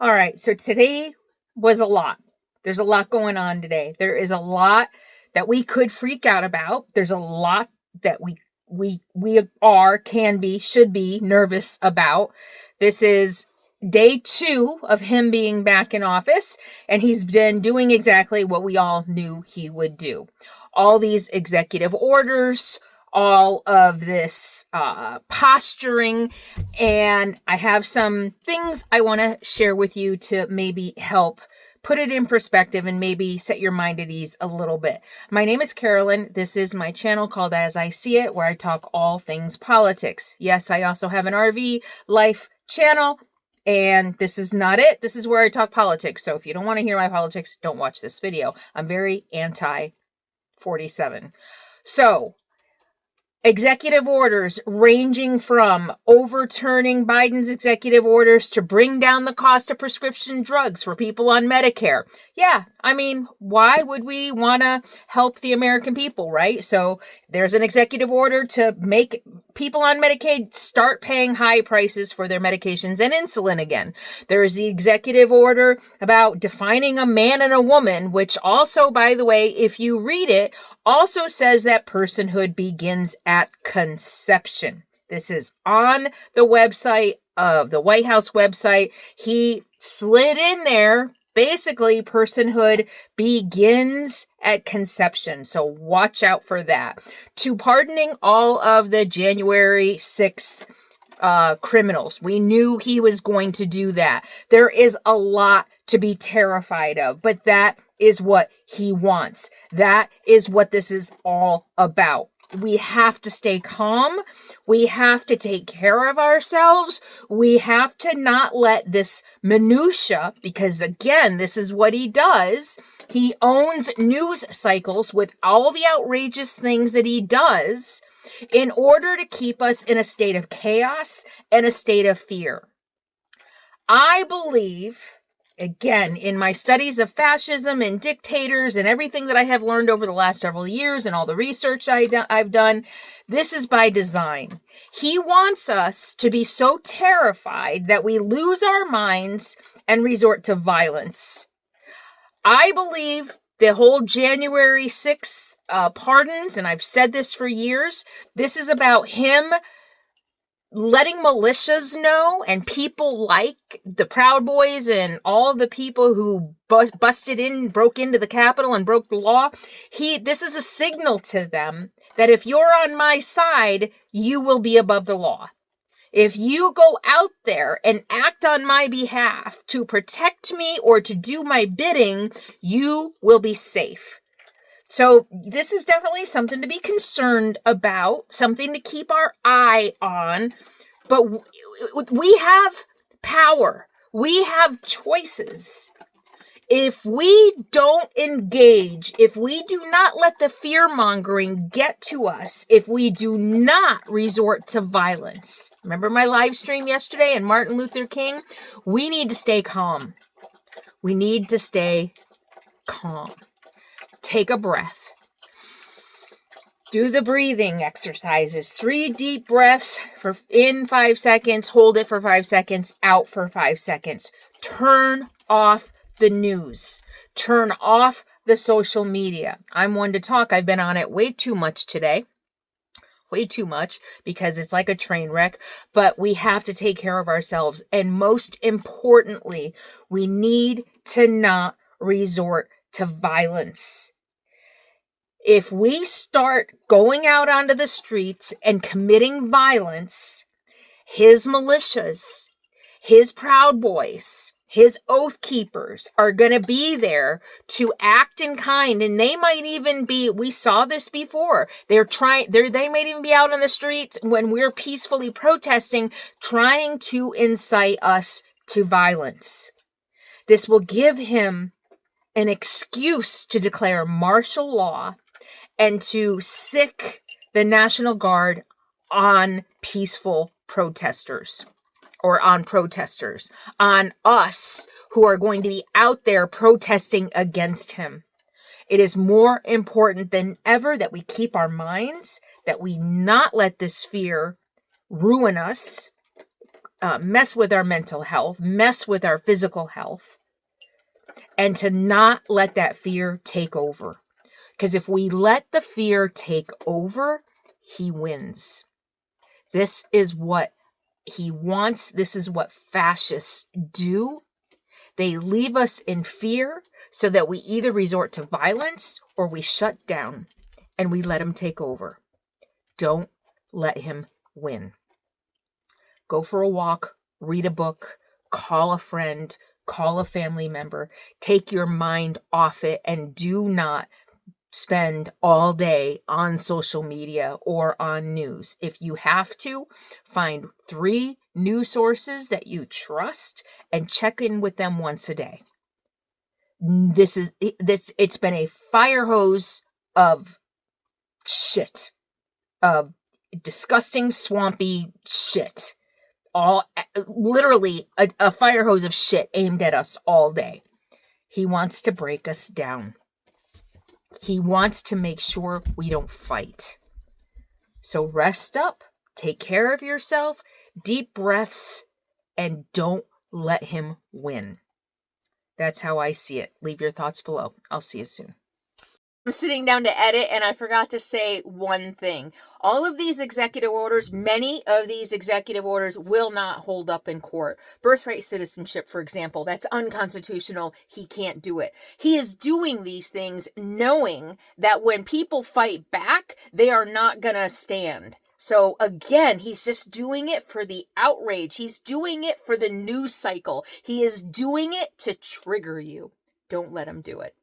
All right, so today was a lot. There's a lot going on today. There is a lot that we could freak out about. There's a lot that we are, can be, should be nervous about. This is day 2 of him being back in office, and he's been doing exactly what we all knew he would do. All these executive orders, all of this posturing, and I have some things I want to share with you to maybe help put it in perspective and maybe set your mind at ease a little bit. My name is Carolyn. This is my channel called As I See It, where I talk all things politics. Yes, I also have an RV life channel, and this is not it. This is where I talk politics. So if you don't want to hear my politics, don't watch this video. I'm very anti-47. So, executive orders ranging from overturning Biden's executive orders to bring down the cost of prescription drugs for people on Medicare. Yeah, I mean, why would we want to help the American people, right? So there's an executive order to make people on Medicaid start paying high prices for their medications and insulin again. There is the executive order about defining a man and a woman, which also, by the way, if you read it, also says that personhood begins at conception. This is on the website of the White House website. He slid in there, basically, personhood begins at conception. So watch out for that. To pardoning all of the January 6th criminals. We knew he was going to do that. There is a lot to be terrified of, but that is what he wants. That is what this is all about. We have to stay calm. We have to take care of ourselves. We have to not let this minutia, because again, this is what he does. He owns news cycles with all the outrageous things that he does in order to keep us in a state of chaos and a state of fear. I believe, again, in my studies of fascism and dictators and everything that I have learned over the last several years and all the research I've done, this is by design. He wants us to be so terrified that we lose our minds and resort to violence. I believe the whole January 6th pardons, and I've said this for years, this is about him letting militias know and people like the Proud Boys and all the people who busted in, broke into the Capitol and broke the law. This is a signal to them that if you're on my side, you will be above the law. If you go out there and act on my behalf to protect me or to do my bidding, you will be safe. So this is definitely something to be concerned about, something to keep our eye on. But we have power. We have choices. If we don't engage, if we do not let the fear-mongering get to us, if we do not resort to violence. Remember my live stream yesterday and Martin Luther King? We need to stay calm. We need to stay calm. Take a breath. Do the breathing exercises. 3 deep breaths for in 5 seconds. Hold it for 5 seconds. Out for 5 seconds. Turn off the news. Turn off the social media. I'm one to talk. I've been on it way too much today. Way too much because it's like a train wreck. But we have to take care of ourselves. And most importantly, we need to not resort to violence. If we start going out onto the streets and committing violence, his militias, his Proud Boys, his Oath Keepers are going to be there to act in kind. And they might even be, we saw this before, they might even be out on the streets when we're peacefully protesting, trying to incite us to violence. This will give him an excuse to declare martial law and to sic the National Guard on peaceful protesters, or on protesters, on us who are going to be out there protesting against him. It is more important than ever that we keep our minds, that we not let this fear ruin us, mess with our mental health, mess with our physical health, and to not let that fear take over. Because if we let the fear take over, he wins. This is what he wants. This is what fascists do. They leave us in fear so that we either resort to violence or we shut down and we let him take over. Don't let him win. Go for a walk, read a book, call a friend, call a family member, take your mind off it, and do not spend all day on social media or on news. If you have to, find 3 news sources that you trust and check in with them once a day. It's been a fire hose of shit, of disgusting, swampy shit. Literally a fire hose of shit aimed at us all day. He wants to break us down. He wants to make sure we don't fight. So rest up, take care of yourself, deep breaths, and don't let him win. That's how I see it. Leave your thoughts below. I'll see you soon. I'm sitting down to edit and I forgot to say one thing. All of these executive orders, many of these executive orders will not hold up in court. Birthright citizenship, for example, that's unconstitutional. He can't do it. He is doing these things knowing that when people fight back, they are not going to stand. So again, he's just doing it for the outrage. He's doing it for the news cycle. He is doing it to trigger you. Don't let him do it.